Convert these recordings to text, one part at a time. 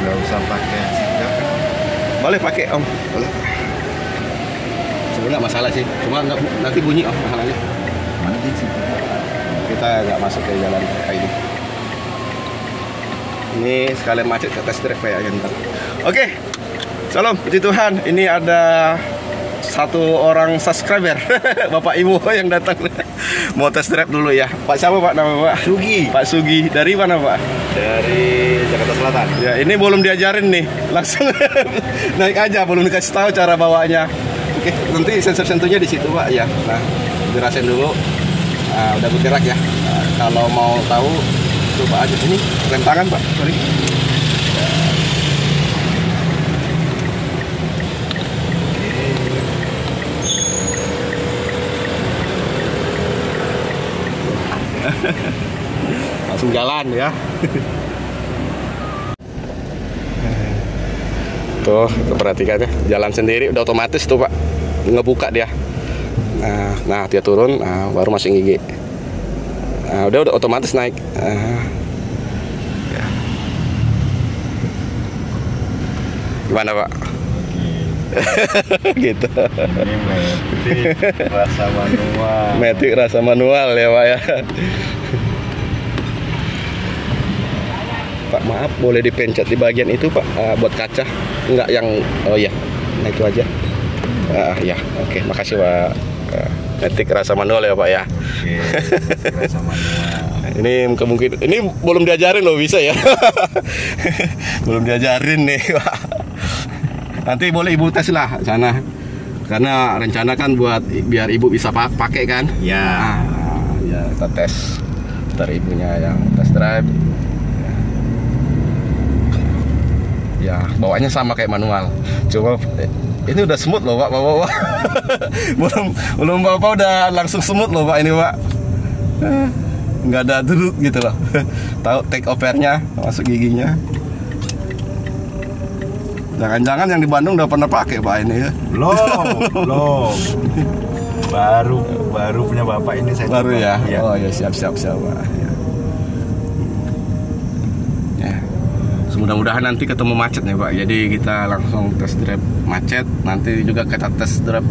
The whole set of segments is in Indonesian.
Nggak usah pakai sidak. Boleh pakai Om, boleh. Sebenarnya nggak masalah sih, cuma nanti bunyi Om masalahnya. Mana dia sih? Kita nggak masuk ke jalan kayak ini. Ini sekalian macet ke test drive kayaknya ntar. Oke, salam puji Tuhan. Ini ada satu orang subscriber, Bapak Ibu yang datang mau test drive dulu ya. Pak siapa Pak nama Pak? Sugi. Pak Sugi. Dari mana Pak? Dari Jakarta Selatan. Ya ini belum diajarin nih, langsung naik aja, belum dikasih tahu cara bawanya. Oke, nanti sensor-sensornya di situ Pak ya. Nah, dirasain dulu. Nah, udah bergerak ya. Nah, kalau mau tahu coba aja ini rem tangan Pak. Sorry. Langsung jalan ya. Tuh, perhatikan ya, jalan sendiri udah otomatis tuh Pak, ngebuka dia. Nah dia turun, baru masuk gigi. Udah otomatis naik. Ya. Gimana Pak? Gitu. Ini metik rasa manual. Metik rasa manual ya Pak ya. Pak maaf, boleh dipencet di bagian itu Pak, buat kaca. Enggak yang, oh ya, nah itu aja. Ya, oke, makasih Pak. Metik rasa manual ya Pak ya. Oke, rasa manual. Ini kemungkinan, ini belum diajarin loh bisa ya. Belum diajarin nih Pak. Nanti boleh Ibu tes lah sana. Karena rencana kan buat biar Ibu bisa pakai kan. Ya. Ya kita tes. Ntar ibunya yang test drive. Ya, bawaannya sama kayak manual. Coba ini udah smooth loh Pak, bawa. belum Bapak udah langsung smooth loh Pak ini Pak. Nggak ada duduk gitu loh. Tahu take over-nya, masuk giginya. Jangan-jangan yang di Bandung udah pernah pakai Pak ini ya. Belum. Baru punya Bapak ini saya. Baru coba. ya? Ya. Oh ya, siap Pak. Ya. Mudah-mudahan nanti ketemu macet nih Pak. Jadi kita langsung test drive macet. Nanti juga kita test drive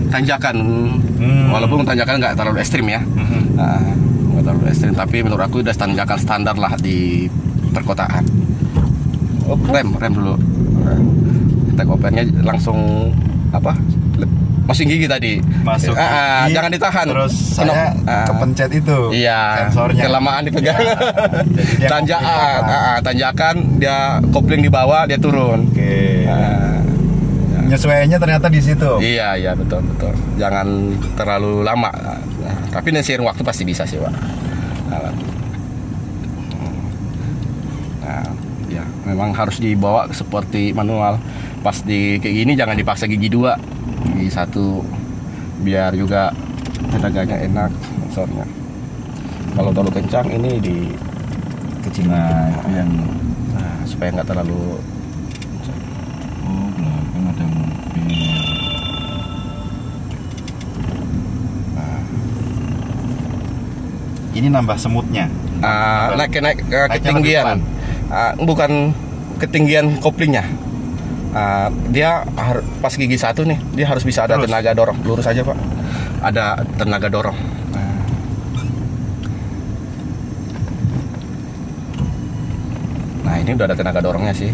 tanjakan. Walaupun tanjakan nggak terlalu ekstrim ya. Nggak terlalu ekstrim. Tapi menurut aku udah tanjakan standar lah di perkotaan. Rem dulu. Take over-nya langsung apa? Masuk gigi tadi. Masuk gigi, jangan ditahan. Terus saya kepencet itu. Iya. Sensornya. Kelamaan dipegang. Ya, tanjakan dia kopling di bawah, dia turun. Oke. Penyesuaiannya ternyata di situ. Iya betul. Jangan terlalu lama. Tapi seiring waktu pasti bisa sih Pak. Ya memang harus dibawa seperti manual. Pas di kayak gini jangan dipaksa gigi 2, gigi 1, biar juga tenaganya enak sensornya. Kalau terlalu kencang ini di kecilin supaya nggak terlalu. Oh belakang ada mobil. Ini nambah semutnya. Naik ketinggian. Bukan ketinggian koplingnya. Dia pas gigi 1 nih, dia harus bisa ada tenaga dorong. Lurus aja Pak. Ada tenaga dorong. Nah ini udah ada tenaga dorongnya sih.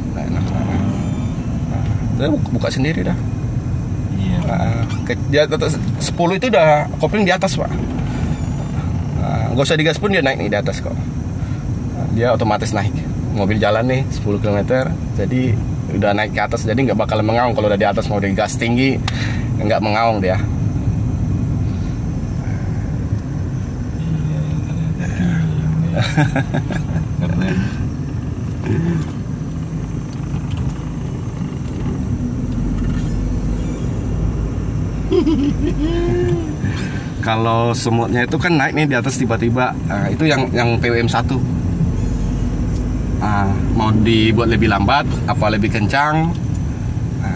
Dia buka sendiri dah. Iya. Dia 10 itu udah kopling di atas Pak. Nggak usah digas pun dia naik nih di atas kok. Dia otomatis naik. Mobil jalan nih 10 km, jadi udah naik ke atas, jadi nggak bakal mengaung. Kalau udah di atas mau digas tinggi nggak mengaung dia. Keren. Kalau semutnya itu kan naik nih di atas tiba-tiba, itu yang PWM 1. Mau dibuat lebih lambat apa lebih kencang,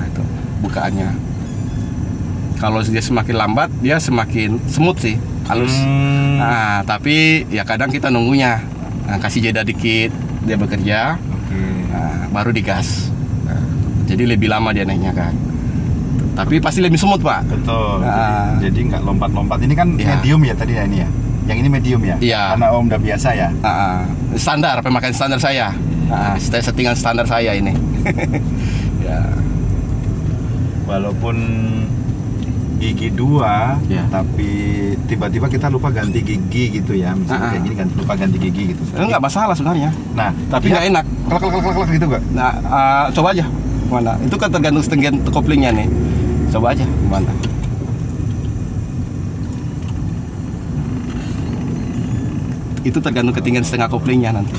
itu bukaannya. Kalau dia semakin lambat dia semakin smooth sih, halus. Tapi ya kadang kita nunggunya, kasih jeda dikit dia bekerja. baru digas. Jadi lebih lama dia naiknya kan. Tapi pasti lebih smooth Pak. Betul. Jadi nggak lompat-lompat. Ini kan medium ya tadi ya ini ya. Yang ini medium ya. Iya. Karena Om udah biasa ya. Standar pemakaian standar saya. Settingan standar saya ini. Ya. Walaupun gigi 2, tapi tiba-tiba kita lupa ganti gigi gitu ya. Misalnya kayak gini kan lupa ganti gigi gitu. Enggak masalah sebenarnya. Nah, tapi nggak enak. Klak gitu nggak? Nah, coba aja. Mana? Itu kan tergantung setengah koplingnya nih. Coba aja mana. Itu tergantung ketinggian setengah koplingnya nanti.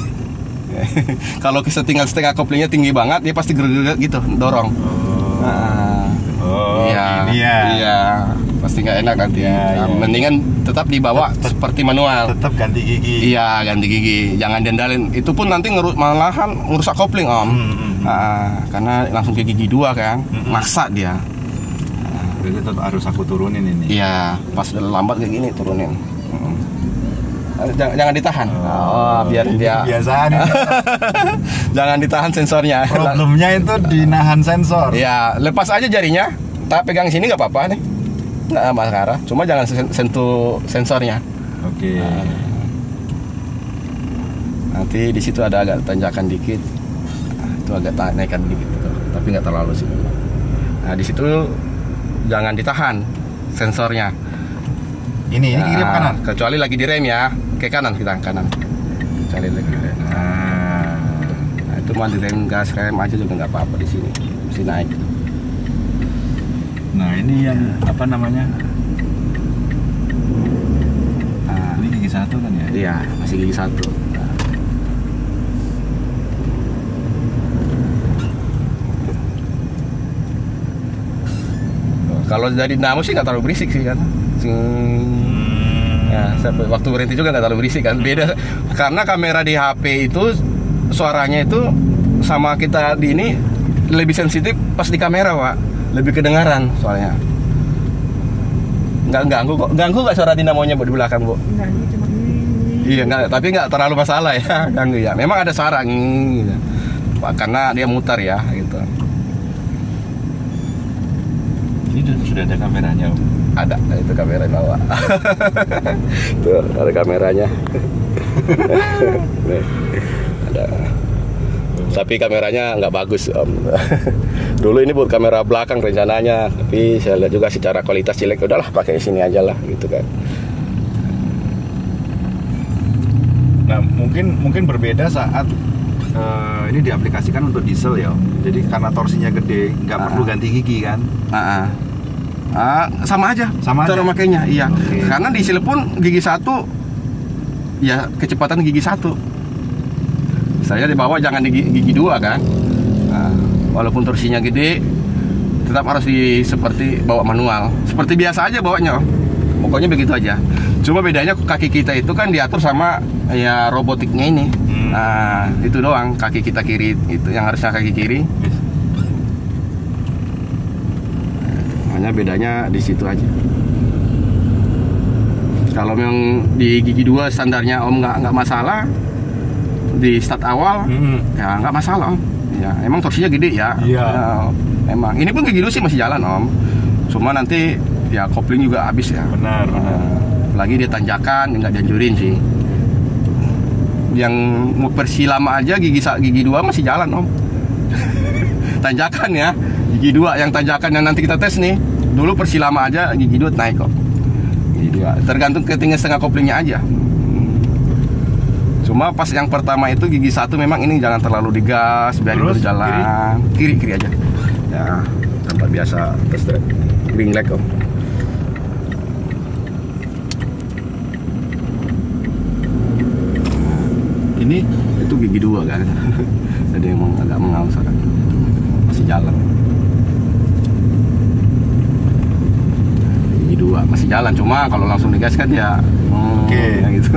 Kalau ketinggian setengah koplingnya tinggi banget, dia pasti gerget gitu, dorong. Iya, pasti nggak enak nanti. Mendingan tetap dibawa seperti manual. Tetap ganti gigi. Iya, ganti gigi. Jangan dendalin. Itu pun nanti malahan ngerusak kopling Om. Karena langsung ke gigi 2 kan, maksa dia. Jadi tetap harus aku turunin ini. Iya, pas udah lambat kayak gini turunin. Jangan ditahan. Biar dia kebiasaan. Jangan ditahan sensornya. Problemnya itu dinahan sensor. Iya, lepas aja jarinya. Tak pegang sini nggak apa-apa nih. Nggak masalah. Cuma jangan sentuh sensornya. Oke. Nanti di situ ada agak tanjakan dikit. Itu agak naikkan dikit gitu. Tapi nggak terlalu sih. Nah, di situ jangan ditahan sensornya. Ini kiri apa kanan? Kecuali lagi direm ya, ke kanan kita kanan. Kecuali lagi direm. Nah, itu mah direm gas rem aja juga nggak apa-apa di sini, mesti naik. Nah ini yang apa namanya? Ini gigi 1 kan ya? Iya, masih gigi 1. Kalau dari dinamo sih nggak terlalu berisik sih kan. Ya, waktu berhenti juga nggak terlalu berisik kan. Beda karena kamera di HP itu suaranya itu sama kita di ini lebih sensitif pas di kamera Pak, lebih kedengaran soalnya. Nggak ganggu nggak suara dinamonya Bu di belakang Bu? Ganggu cuma ini. Iya nggak, tapi nggak terlalu masalah ya ganggu ya. Memang ada suara gitu. Pak, karena dia mutar ya gitu. Ini sudah ada kameranya Om. Ada, itu kamera di bawah. Tuh, ada kameranya. Nih, ada. Tapi kameranya nggak bagus Om. Dulu ini buat kamera belakang rencananya, tapi saya lihat juga secara kualitas jelek. Udahlah pakai sini aja lah, gitu kan. Nah mungkin berbeda saat ini diaplikasikan untuk diesel ya. Jadi karena torsinya gede, nggak perlu ganti gigi kan? Sama aja cara makainya, iya. Okay. Karena diesel pun gigi 1 ya kecepatan gigi 1. Saya di bawah jangan di gigi 2 kan. Walaupun torsinya gede, tetap harus seperti bawa manual. Seperti biasa aja bawanya. Pokoknya begitu aja. Cuma bedanya kaki kita itu kan diatur sama ya robotiknya ini. Nah, itu doang kaki kita kiri itu yang harusnya kaki kiri. Hanya bedanya di situ aja. Kalau memang di gigi 2 standarnya Om nggak masalah di start awal, ya nggak masalah Om. Ya emang torsinya gede ya. Iya. Ya, emang ini pun gigi 2 sih masih jalan Om. Cuma nanti ya kopling juga habis ya. Benar. Lagi dia tanjakan nggak dianjurin sih. Yang mau versi lama aja gigi 2 masih jalan Om. Tanjakan ya. Gigi 2 yang tanjakan yang nanti kita tes nih. Dulu versi lama aja gigi 2 naik kok. Gigi 2 tergantung ketinggian setengah koplingnya aja. Cuma pas yang pertama itu gigi 1 memang ini jangan terlalu digas, biarin berjalan. Kiri aja. Ya, tempat biasa tes drive. Ring leg Om. Ini itu gigi 2 kan. Jadi emang agak mengaus kan. Masih jalan. Gigi 2 masih jalan, cuma kalau langsung digas kan ya Oke. Ya gitu.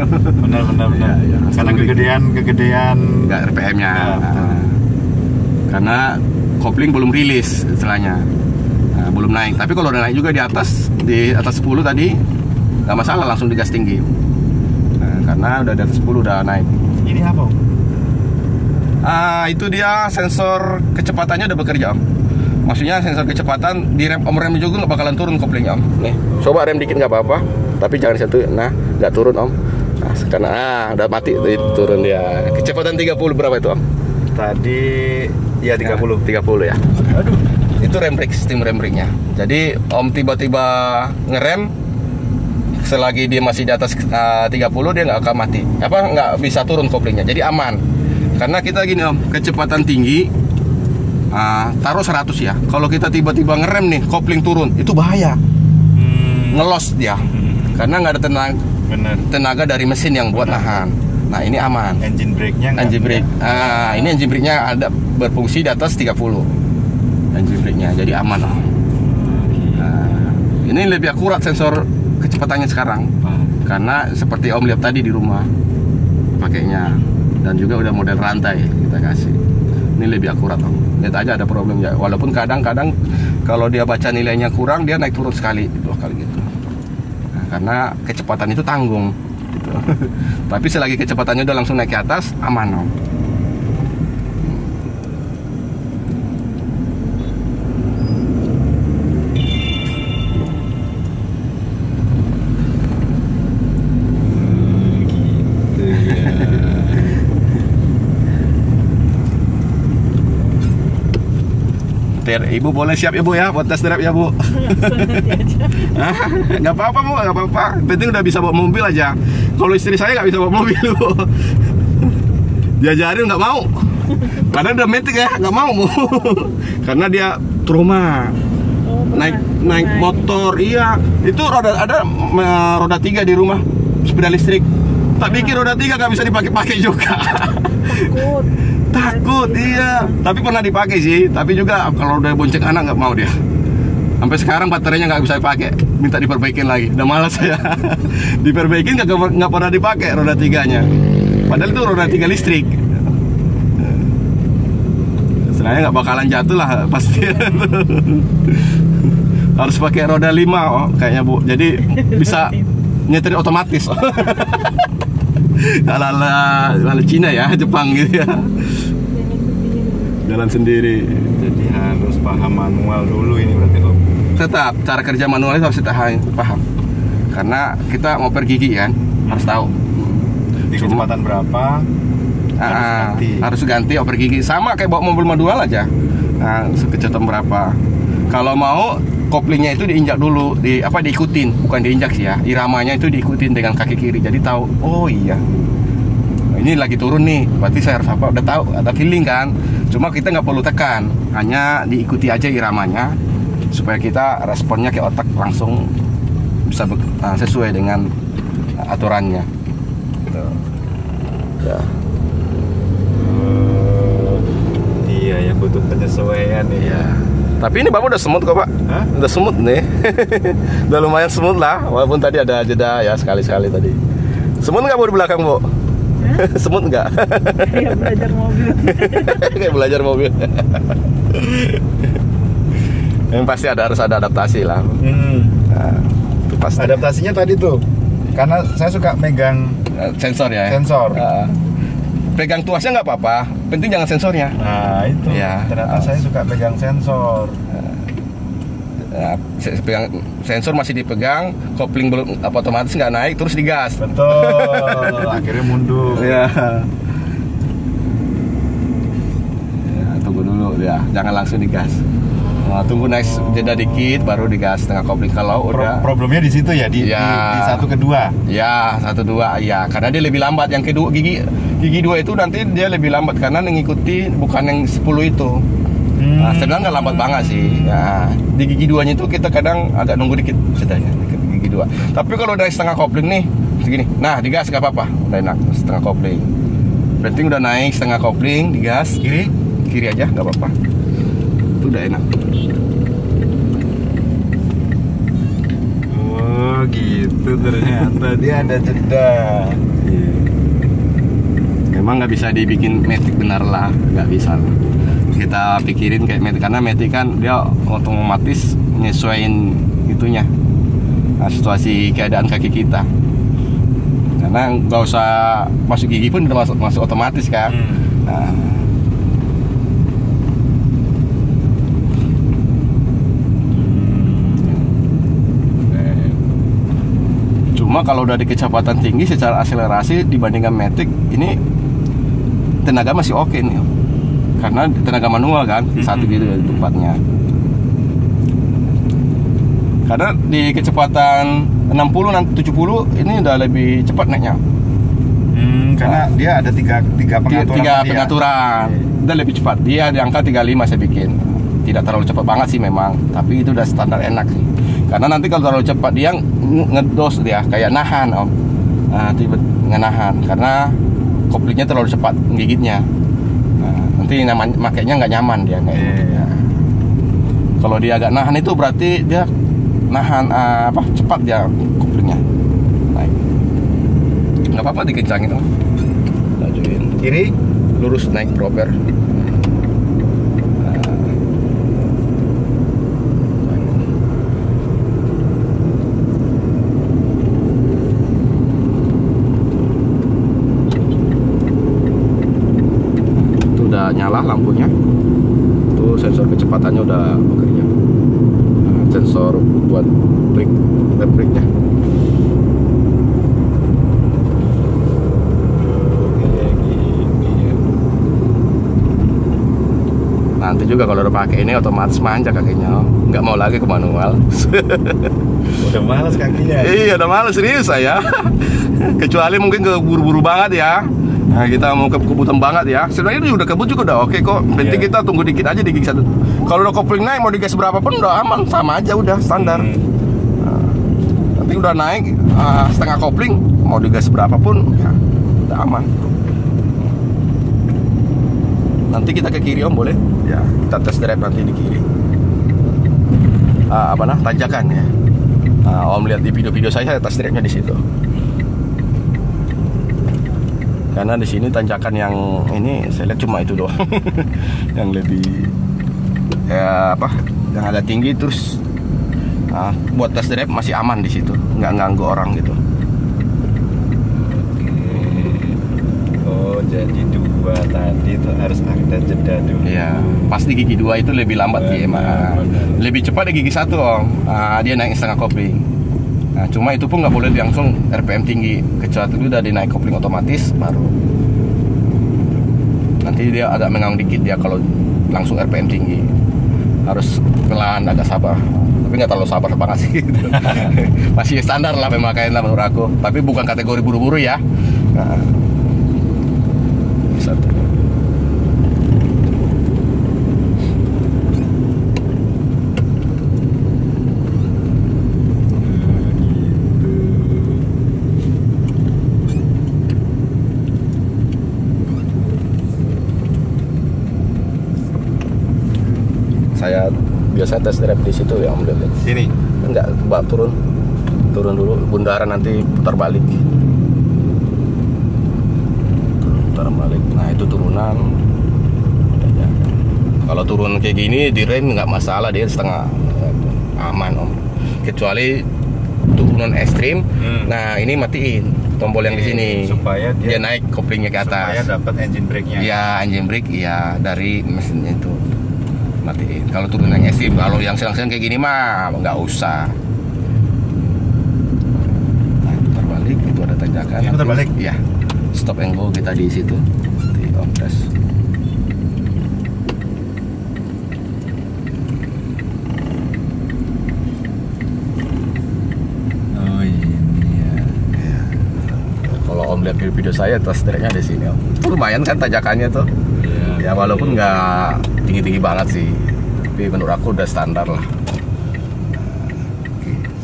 Benar. Ya, Karena kegedean enggak RPM-nya. Karena kopling belum rilis istilahnya. Nah, belum naik. Tapi kalau udah naik juga di atas 10 tadi nggak masalah langsung digas tinggi. Nah, karena udah di atas 10 udah naik. Ini apa? Itu dia sensor kecepatannya udah bekerja Om. Maksudnya sensor kecepatan di rem juga nggak bakalan turun koplingnya Om. Nih, coba rem dikit nggak apa-apa, tapi jangan satu. Nah, nggak turun Om. Nah, karena udah mati turun dia. Kecepatan 30 berapa itu Om? Tadi ya 30. 30 ya. Aduh. Itu rem brake, sistem rem brake-nya. Jadi Om tiba-tiba ngerem, selagi dia masih di atas 30 dia nggak akan mati. Nggak bisa turun koplingnya. Jadi aman. Karena kita gini Om, kecepatan tinggi taruh 100 ya. Kalau kita tiba-tiba ngerem nih, kopling turun, itu bahaya. Ngelos dia. Karena nggak ada tenaga dari mesin yang buat nahan. Nah, ini aman. Engine brake-nya Ini engine brake-nya ada berfungsi di atas 30. Engine brake-nya, jadi aman. Ini lebih akurat sensor kecepatannya sekarang. Karena seperti Om lihat tadi di rumah pakainya, dan juga udah model rantai kita kasih. Ini lebih akurat Om. Lihat aja ada problem ya. Walaupun kadang-kadang kalau dia baca nilainya kurang, dia naik turun sekali, 2 kali gitu. Karena kecepatan itu tanggung gitu. Tapi selagi kecepatannya udah langsung naik ke atas, aman Om. Ibu boleh siap ya Bu ya buat tes drive ya Bu. Nggak apa-apa Bu, nggak apa-apa. Penting udah bisa bawa mobil aja. Kalau istri saya nggak bisa bawa mobil Bu. Diajarin nggak mau. Karena udah metik ya, nggak mau Bu. Karena dia trauma. Naik motor, iya. Itu ada roda 3 di rumah, sepeda listrik. Tak pikir roda 3 nggak bisa dipakai juga. Takut, iya. Tapi pernah dipakai sih. Tapi juga kalau udah bonceng anak nggak mau dia. Sampai sekarang baterainya nggak bisa dipakai. Minta diperbaikin lagi. Udah malas saya. Diperbaikin nggak pernah dipakai roda 3-nya. Padahal itu roda 3 listrik. Sebenarnya nggak bakalan jatuh lah pasti. Harus pakai roda 5 kayaknya Bu. Jadi bisa nyetir otomatis. Ala Cina ya, Jepang gitu ya. Jalan sendiri. Jadi harus paham manual dulu ini berarti Om. Tetap cara kerja manualnya harus kita paham. Karena kita mau pergi gigi kan, harus tahu. Di kecepatan berapa harus ganti oper gigi. Sama kayak bawa mobil manual aja. Kecepatan berapa. Kalau mau koplingnya itu diinjak dulu, diikutin, bukan diinjak sih ya. Iramanya itu diikutin dengan kaki kiri. Jadi tahu, oh iya. Ini lagi turun nih, berarti saya harus apa? Udah tahu, ada feeling kan. Cuma kita nggak perlu tekan, hanya diikuti aja iramanya supaya kita responnya ke otak langsung bisa sesuai dengan aturannya. Gitu. Ya. Iya ya, butuh penyesuaian nih. Ya. Tapi ini Bapak udah semut kok Pak. Hah? Udah semut nih. Udah lumayan semut lah. Walaupun tadi ada jeda ya sekali-sekali tadi. Semut nggak Bu di belakang Bu? Semut nggak? Kayak belajar mobil. Kayak belajar mobil. Yang pasti harus ada adaptasi lah. Nah, itu pasti. Adaptasinya tadi tuh, karena saya suka megang sensor ya. Sensor. Pegang tuasnya nggak apa-apa, penting jangan sensornya. Nah itu. Ya. Ternyata saya suka pegang sensor. Pegang sensor masih dipegang, kopling belum otomatis nggak naik, terus digas. Betul. Akhirnya mundur. Ya. Tunggu dulu ya, jangan langsung digas. Tunggu naik jeda dikit, baru digas setengah kopling. Kalau udah problemnya di situ ya, di 1 ke 2. Ya 1 2 ya, karena dia lebih lambat. Yang kedua gigi 2 itu nanti dia lebih lambat karena mengikuti bukan yang 10 itu. Sebenarnya nggak lambat banget sih. Ya, di gigi 2-nya itu kita kadang agak nunggu dikit setidaknya di gigi 2. Tapi kalau dari setengah kopling nih segini, nah digas nggak apa-apa, udah enak setengah kopling. Penting udah naik setengah kopling, digas kiri aja nggak apa-apa. Itu udah enak. Oh gitu ternyata dia ada jeda. Memang nggak bisa dibikin matic benar lah, nggak bisa. Kita pikirin kayak matic, karena matic kan dia otomatis nyesuaiin itunya, situasi keadaan kaki kita. Karena nggak usah masuk gigi pun udah masuk otomatis kan. Nah, Cuma kalau udah di kecepatan tinggi secara akselerasi dibandingkan Matic ini tenaga masih oke nih, karena tenaga manual kan satu gitu ya tempatnya. Karena di kecepatan 60 dan 70 ini udah lebih cepat naiknya. Karena dia ada tiga pengaturan. Tiga pengaturan. Udah lebih cepat. Dia di angka 35 saya bikin. Tidak terlalu cepat banget sih memang, tapi itu udah standar enak sih. Karena nanti kalau terlalu cepat dia ngedos dia kayak nahan om. Nah, tiba ngenahan karena koplingnya terlalu cepat menggigitnya. Nah, nanti makainya nggak nyaman dia kayak. Kalau dia agak nahan itu berarti dia nahan cepat dia koplingnya. Naik. Nggak apa-apa dikencangin om. Lajuin. Kiri Lurus naik proper. Nyala lampunya, itu sensor kecepatannya udah bekerja. Nah, sensor buat brake-nya. Nanti juga kalau udah pakai ini otomatis manja kakinya, nggak mau lagi ke manual. udah males kakinya. Iya, udah males serius saya. Kecuali mungkin keburu-buru banget ya. Nah, kita mau kebutuhan banget ya. Sebenarnya ini udah kebut juga udah oke kok. Penting kita tunggu dikit aja di gigi 1. Kalau udah kopling naik mau digas berapa pun udah aman, sama aja udah standar. Nah, nanti udah naik setengah kopling mau digas berapa pun ya udah aman. Nanti kita ke kiri om boleh? Ya, kita tes drive nanti di kiri. Tanjakan ya. Om lihat di video-video saya tes drive-nya di situ. Karena di sini tanjakan yang ini saya lihat cuma itu doang. Yang lebih yang agak tinggi terus buat test drive masih aman di situ, nggak ganggu orang gitu. Oh, jadi 2 tadi itu harus ada jeda dulu. Iya, pasti gigi 2 itu lebih lambat ya emang. Lebih cepat di gigi 1 om. Dia naik setengah kopling. Nah, cuma itu pun nggak boleh langsung RPM tinggi, kecuali itu udah dinaik kopling otomatis baru. Nanti dia agak mengang dikit dia kalau langsung RPM tinggi. Harus pelan, agak sabar. Tapi nggak terlalu sabar banget sih. Masih standar lah pemakaian menurut aku. Tapi bukan kategori buru-buru ya. Nah, satu. Saya biasa tes drive di situ ya om lihat. Sini. Enggak, Mbak turun dulu, bundaran nanti putar balik. Putar balik. Nah itu turunan. Kalau turun kayak gini di rem nggak masalah, dia setengah aman om. Kecuali turunan ekstrim. Nah ini matiin tombol yang di sini supaya dia naik koplingnya ke atas. Supaya dapat engine brake-nya. Iya engine brake iya dari mesinnya itu. Matiin. Kalau turun yang ekstrim, kalau yang sedang-sedang kayak gini mah nggak usah. Nah, putar balik itu ada tanjakan. Ini putar balik? Iya. Stop and go kita di situ. Di om tes. Oh iya. Kalau om lihat video saya, tes drive-nya di sini om. Lumayan kan tanjakannya tuh. Ya walaupun nggak tinggi-tinggi banget sih, tapi menurut aku udah standar lah.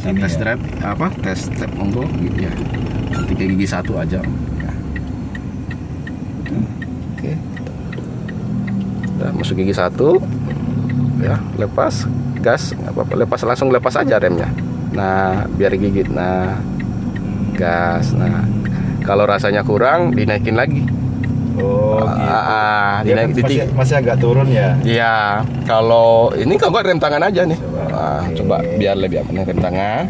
Tes drive tes step monggo ya. Nanti ke gigi 1 aja. Ya. Oke. Udah masuk gigi 1. Ya, lepas gas nggak apa-apa. Langsung lepas aja remnya. Nah, biar gigit. Nah, gas. Nah, kalau rasanya kurang dinaikin lagi. Oh gitu. Dinaik titik. Masih agak turun ya. Iya, kalau ini kalau rem tangan aja nih. Coba Okay. biar lebih aman rem tangan.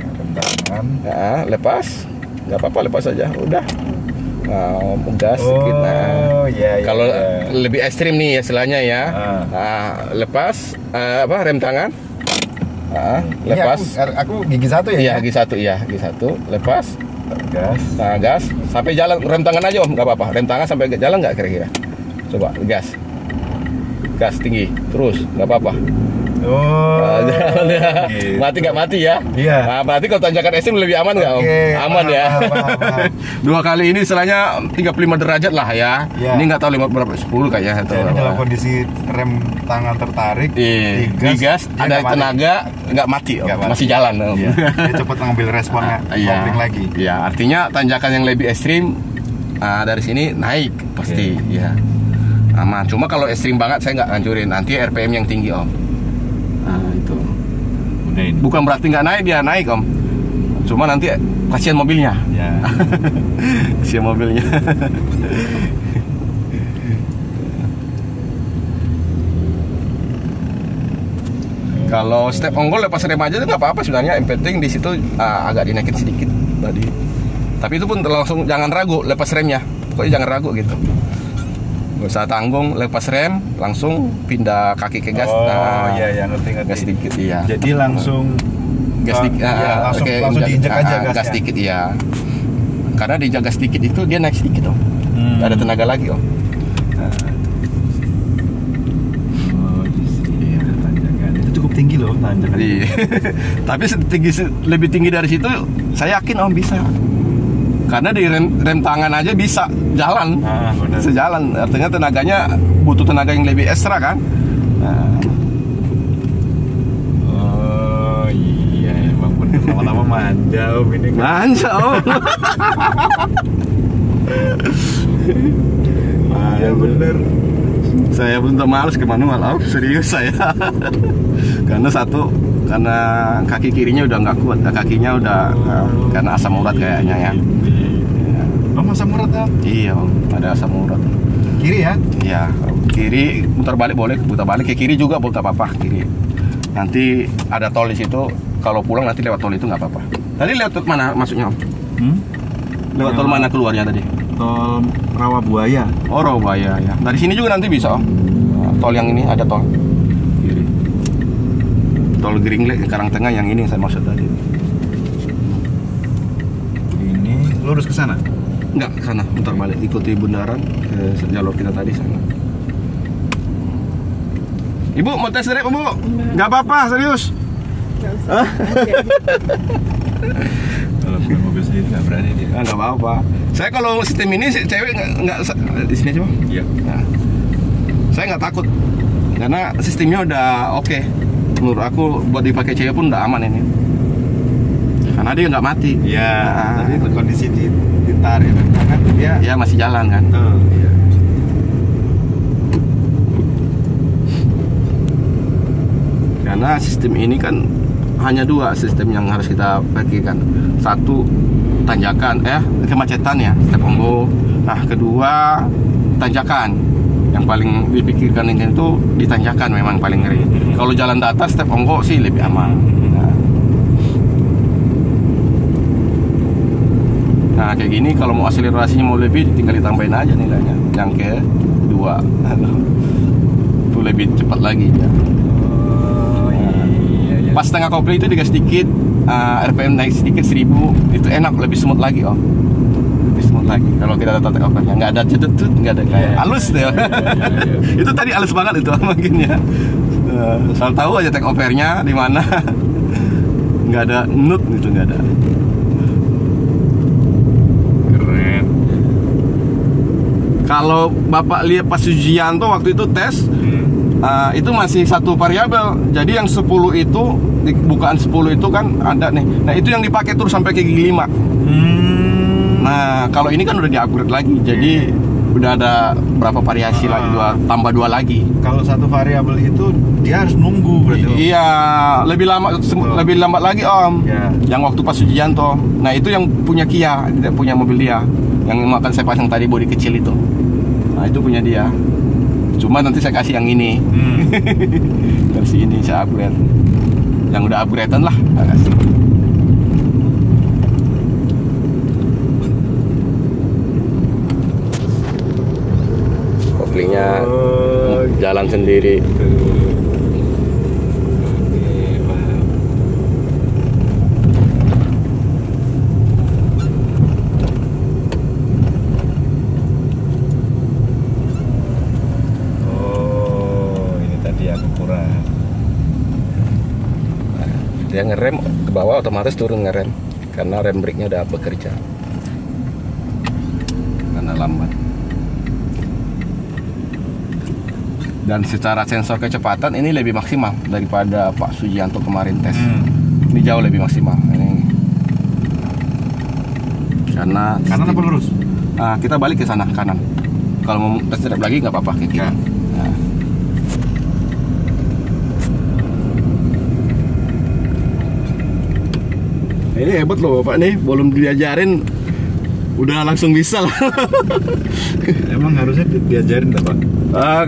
Lepas, nggak apa-apa lepas aja, udah. Gas sedikit. Iya. Kalau lebih ekstrim nih istilahnya ya. Lepas rem tangan. Lepas. Ini aku gigi 1 ya. Iya, gigi 1 ya, gigi 1. Lepas. Gas. Nah, gas sampai jalan, rem tangan aja Om, nggak apa-apa. Rem tangan sampai jalan nggak kira-kira? Coba gas. Gas tinggi, terus nggak apa-apa. Oh. Nah, jalan ya. Gitu. Mati nggak mati ya? Iya. Nah, berarti kalau tanjakan ekstrim lebih aman nggak Om? Oke, Aman ya. paham. 2 kali ini istilahnya 35 derajat lah ya. Iya. Ini nggak tahu 5 berapa, 10 kayaknya atau Jadi berapa. dalam kondisi rem tangan tertarik, Iya, digas, dia ada nggak balik. tenaga, nggak mati, Om. Nggak mati. Masih jalan Om. Iya. Dia cepat ngambil responnya, kopling lagi. Iya, artinya tanjakan yang lebih ekstrim dari sini naik pasti, ya aman. Cuma kalau ekstrim banget saya nggak ngancurin, nanti RPM yang tinggi Om. Nah itu. Udah ini. Bukan berarti nggak naik, dia naik Om. Cuma nanti kasihan mobilnya. Ya. Kasihan mobilnya. Kalau step onggol lepas rem aja itu nggak apa-apa sebenarnya. Yang penting di situ agak dinaikin sedikit tadi. Tapi itu pun langsung jangan ragu lepas remnya. Pokoknya jangan ragu gitu. Nggak usah tanggung, lepas rem langsung pindah kaki ke gas. Oh iya ngerti. Gas sedikit iya. Jadi langsung Gas sedikit. langsung diinjek aja gasnya. Gas sedikit iya. Karena diinjak gas sedikit itu dia naik sedikit Om. Nggak ada tenaga lagi Om. Cukup tinggi loh tanjakan. Iya. Tapi lebih tinggi dari situ saya yakin Om bisa. Karena di rem tangan aja bisa jalan. Benar. Sejalan. Artinya tenaganya butuh tenaga yang lebih ekstra kan. Oh iya emang bener, lama-lama manja Om ini kan. Manja Om. Iya bener. Saya pun tak males ke manual Om, serius saya. Karena kaki kirinya udah nggak kuat, kakinya udah karena asam urat kayaknya ya. Oh asam urat ya? Iya Om, ada asam urat. Kiri ya? Iya, kiri putar balik boleh, putar balik ke kiri juga boleh, nggak apa-apa kiri. Nanti ada tol di situ, kalau pulang nanti lewat tol itu nggak apa-apa. Tadi lewat mana masuknya Om? Lewat tol mana keluarnya tadi? Tol Rawabuaya. Oh Rawabuaya ya. Dari sini juga nanti bisa Om. Tol yang ini ada tol. Kiri. Tol Geringlek Karangtengah yang ini yang saya maksud tadi. Ini lurus ke sana. Enggak, ke sana, putar balik, ikuti bundaran ke jalur kita tadi sana. Ibu mau tes drive Bu? Nggak apa-apa, serius. Nggak usah. Oke. Kalau punya mobil sendiri nggak berani dia. Nggak apa-apa. Saya kalau sistem ini cewek nggak di sini coba. Iya. Nah, saya nggak takut karena sistemnya udah oke. Menurut aku buat dipakai cewek pun udah aman ini. Karena dia nggak mati. Iya. Tadi kondisi ditarik kan dia. Ya masih jalan kan. Iya. Karena sistem ini kan hanya 2 sistem yang harus kita perhatikan. Satu tanjakan, kemacetan ya, step ongo. Nah, kedua tanjakan. Yang paling dipikirkan ini itu di tanjakan memang paling ngeri. Kalau jalan datar step ongo sih lebih aman. Nah, kayak gini kalau mau akselerasinya mau lebih tinggal ditambahin aja nilainya. Yang kedua itu lebih cepat lagi ya. Pas tengah kopling itu digas sedikit, RPM naik sedikit 1000, itu enak, lebih smooth lagi Om. Lebih smooth lagi kalau kita tetap take overnya, nggak ada cedetut, nggak ada kayak halus deh. Itu tadi halus banget itu mungkin ya. Soal tahu aja take overnya di mana, nggak ada nut gitu, nggak ada. Keren. Kalau Bapak lihat pas ujian tuh waktu itu tes. Itu masih satu variabel. Jadi yang 10 itu di bukaan 10 itu kan ada nih. Nah, itu yang dipakai terus sampai ke gigi 5. Nah, kalau ini kan udah di-upgrade lagi. Jadi udah ada berapa variasi lagi, tambah 2 lagi. Kalau satu variabel itu dia harus nunggu berarti. Iya, lebih lambat lagi Om. Ya. Yang waktu pas ujian tuh. Nah, itu yang punya Kia, tidak punya mobil dia. Yang makan saya pasang tadi bodi kecil itu. Nah, itu punya dia. Cuma nanti saya kasih yang ini. Versi ini saya upgrade. Yang udah upgradean lah saya kasih. Koplingnya jalan sendiri. Dia ngerem ke bawah otomatis turun ngerem karena rem brake-nya udah bekerja. Karena lambat. Dan secara sensor kecepatan ini lebih maksimal daripada Pak Sugianto kemarin tes. Ini jauh lebih maksimal. Ini karena Kanan apa lurus? kita balik ke sana kanan. Kalau mau tes drive lagi nggak apa-apa kayak gini. Ya. Nah. Ini hebat loh Bapak nih, belum diajarin udah langsung bisa lah. Emang harusnya diajarin nggak Pak?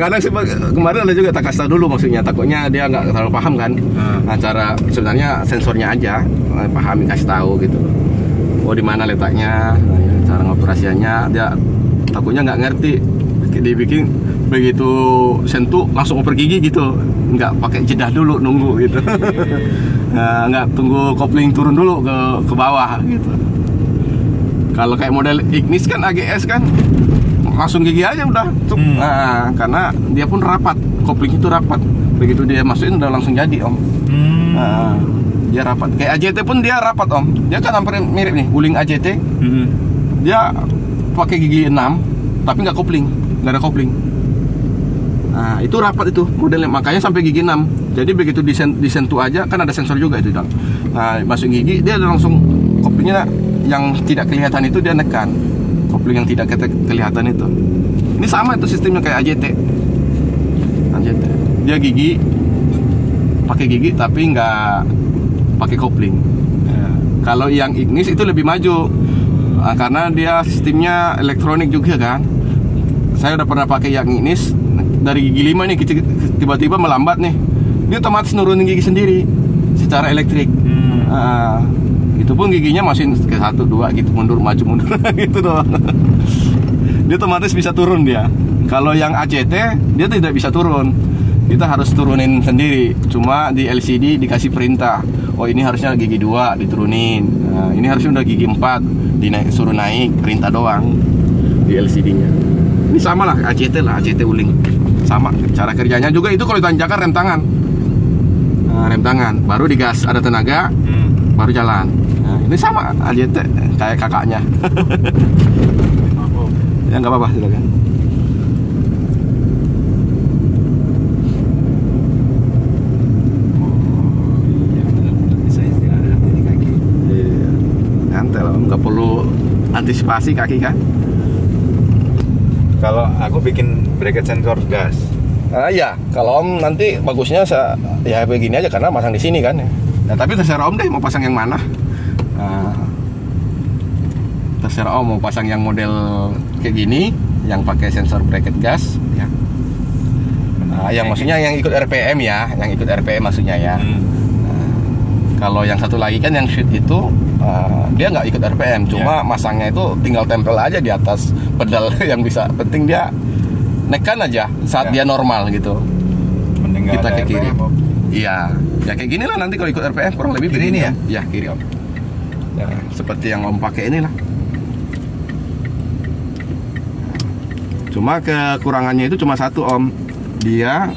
Karena sih kemarin ada juga tak kasih tahu dulu, maksudnya takutnya dia nggak terlalu paham kan. Nah, cara sebenarnya sensornya aja pahami, kasih tahu gitu. Oh di mana letaknya, cara ngoperasiannya, dia takutnya nggak ngerti. Dibikin begitu sentuh langsung oper gigi gitu, nggak pakai jeda dulu nunggu gitu. Nah, nggak tunggu kopling turun dulu ke bawah gitu. Kalau kayak model Ignis kan AGS kan langsung gigi aja udah. Nah, karena dia pun rapat, kopling itu rapat. Begitu dia masukin udah langsung jadi Om. Nah, dia rapat. Kayak AJT pun dia rapat Om. Dia kan hampir mirip nih, Wuling AJT. Dia pakai gigi 6 tapi nggak kopling, nggak ada kopling. Nah, itu rapat itu modelnya, makanya sampai gigi 6. Jadi begitu disentuh aja kan ada sensor juga itu dong. Nah, masuk gigi dia langsung koplingnya yang tidak kelihatan itu dia nekan. Kopling yang tidak kelihatan itu. Ini sama itu sistemnya kayak AJT. AJT. Dia gigi pakai gigi tapi nggak pakai kopling. Ya. Kalau yang Ignis itu lebih maju. Karena dia sistemnya elektronik juga kan. Saya udah pernah pakai yang Ignis dari gigi 5 nih tiba-tiba melambat nih. Dia otomatis nurunin gigi sendiri secara elektrik. Itu pun giginya masih ke 1, 2 gitu, mundur maju mundur gitu doang. Dia otomatis bisa turun dia. Kalau yang ACT dia tidak bisa turun. Kita harus turunin sendiri. Cuma di LCD dikasih perintah. Oh ini harusnya gigi 2 diturunin. Nah, ini harusnya udah gigi 4 suruh naik, perintah doang di LCD-nya. Ini sama lah ACT Wuling. Sama cara kerjanya juga itu kalau ditanjakan rem tangan. Nah, rem tangan baru digas ada tenaga baru jalan. Nah, ini sama AJT kayak kakaknya. Ya nggak apa-apa silakan. Nyantel, nggak perlu antisipasi kaki kan? Kalau aku bikin bracket sensor gas. Ya, kalau Om nanti bagusnya ya begini aja karena pasang di sini kan. Nah, tapi terserah Om deh mau pasang yang mana. Nah, terserah Om mau pasang yang model kayak gini, yang pakai sensor bracket gas, ya. Nah, yang maksudnya yang ikut RPM ya, yang ikut RPM maksudnya ya. Nah, kalau yang satu lagi kan yang shoot itu dia nggak ikut RPM, cuma masangnya itu tinggal tempel aja di atas pedal yang bisa. Penting dia nekan aja saat dia normal gitu. Mending kita ke kiri. RPM, Om. Iya, ya kayak gini lah nanti kalau ikut RPM kurang lebih Kiri begini ini ya? Om. Ya kiri Om. Ya, seperti yang Om pakai inilah. Cuma kekurangannya itu cuma satu Om. Dia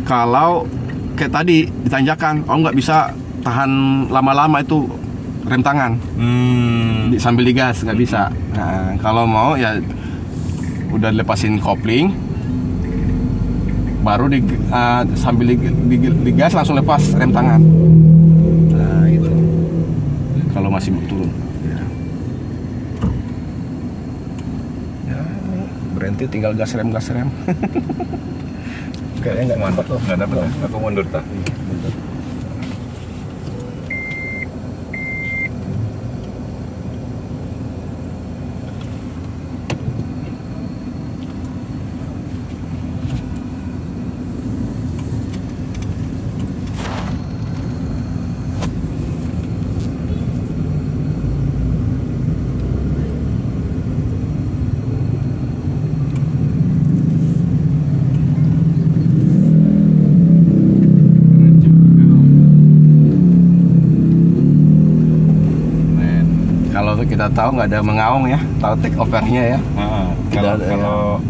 kalau kayak tadi ditanjakan, Om nggak bisa tahan lama-lama itu rem tangan sambil digas nggak bisa. Nah, kalau mau ya udah lepasin kopling baru sambil digas langsung lepas rem tangan. Nah itu kalau masih turun ya, berhenti tinggal gas rem kayaknya nggak mantap loh. Nggak dapat ya? Aku mundur tak? Kita tahu nggak ada mengaung ya, tahu take overnya ya. Kalau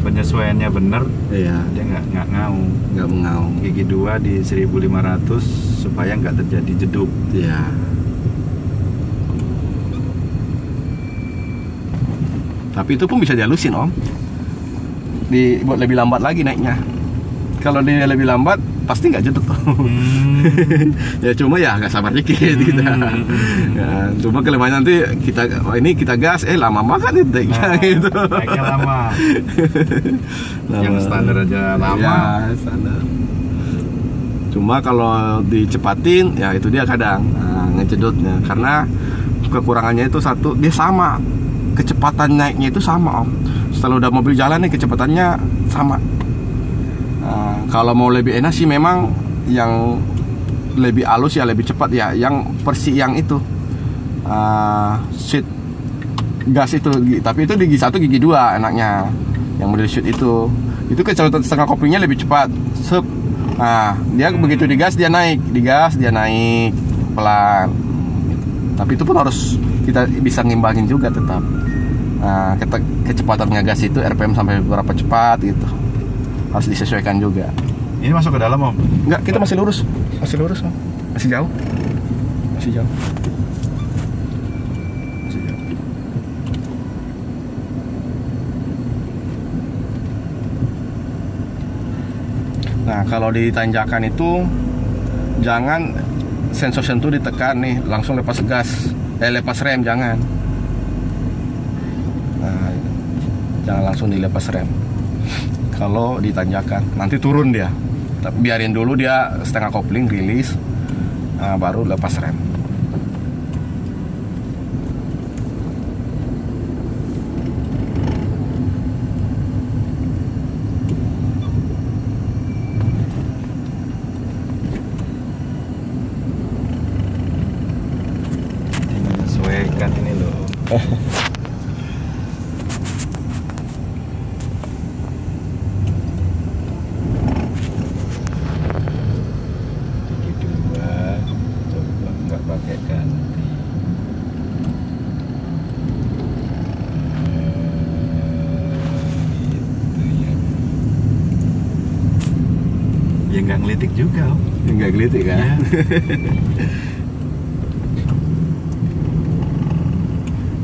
penyesuaiannya bener, Iya, dia nggak ngaung. nggak mengaung. Gigi 2 di 1500 supaya nggak terjadi jeduk. Iya. Tapi itu pun bisa dihalusin om. Dibuat lebih lambat lagi naiknya. Kalau dia lebih lambat pasti nggak jeduk. Ya cuma ya agak sabar dikit kita. Ya, cuma kelemahan nanti kita gas lama banget itu gitu. Naiknya lama. Yang standar aja lama. Ya, standar. Cuma kalau dicepatin ya itu dia kadang ngejedotnya, karena kekurangannya itu satu, dia sama kecepatan naiknya itu sama om. Setelah udah mobil jalan nih kecepatannya sama. Kalau mau lebih enak sih memang yang lebih halus ya, lebih cepat ya, yang Persi yang itu shoot gas itu, tapi itu di gigi 1 gigi 2 enaknya, yang model shoot itu kecepatan setengah koplingnya lebih cepat. Nah dia begitu digas dia naik, pelan. Tapi itu pun harus kita bisa ngimbangin juga tetap. Kecepatan ngegas itu RPM sampai berapa cepat gitu, harus disesuaikan juga. Ini masuk ke dalam om? Enggak, kita masih lurus om. Masih jauh. Nah kalau di tanjakan itu jangan sensor sentuh ditekan nih, langsung lepas gas, lepas rem jangan. Nah, jangan langsung dilepas rem. Kalau di tanjakan nanti turun dia, tapi biarin dulu dia setengah kopling rilis, baru lepas rem. Menyesuaikan ini loh. Ya nggak ngelitik juga om. Nggak gelitik kan? Ya.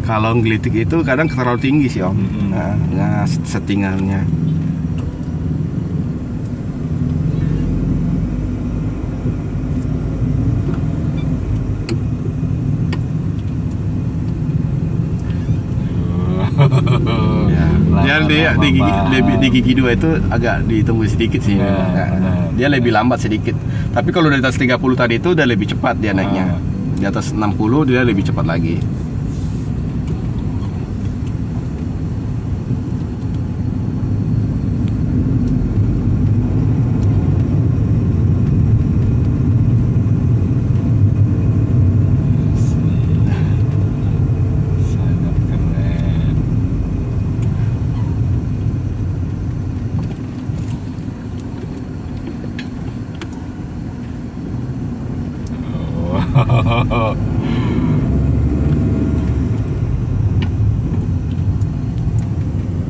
Kalau ngelitik itu kadang terlalu tinggi sih om. Nah settingannya. Dia di gigi 2 itu agak ditunggu sedikit sih. Dia lebih lambat sedikit. Tapi kalau di atas 30 tadi itu udah lebih cepat dia naiknya. Di atas 60 dia lebih cepat lagi.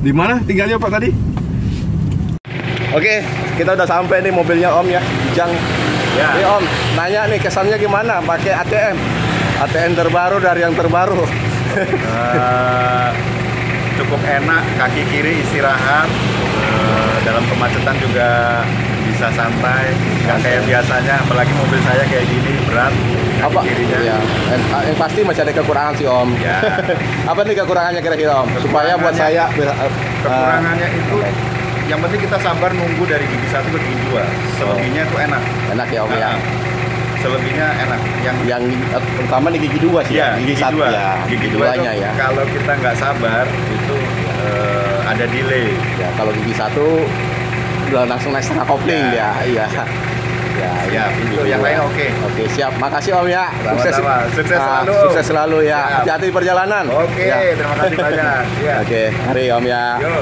Di mana tinggalnya Pak tadi? Oke, kita udah sampai nih mobilnya Om ya, Jang. Ya. Nih Om, nanya nih kesannya gimana pakai ATM? ATM terbaru dari yang terbaru. Cukup enak, kaki kiri istirahat, dalam kemacetan juga bisa santai, nggak kayak biasanya, apalagi mobil saya kayak gini berat kaki Apa? kirinya. Ya, yang pasti masih ada kekurangan sih Om. Ya. Apa nih kekurangannya kira-kira Om? Supaya buat saya Kekurangannya itu yang penting kita sabar nunggu dari gigi 1 ke gigi 2. Selebihnya itu enak. enak ya Om ya. Selebihnya enak. Yang terutama di gigi 2 sih ya, gigi 1 2. ya, Gigi gigi 2 2-nya itu ya. kalau kita nggak sabar itu ada delay. Ya, kalau gigi 1 udah langsung naik setengah kopling ya. Iya. Ya, itu yang lain oke. Oke, siap. Makasih Om ya. Sama-sama. Sukses selalu. Sukses selalu ya. Siap. Hati-hati di perjalanan. Oke, Ya. terima kasih banyak. Ya. Oke, mari Om ya. Yo.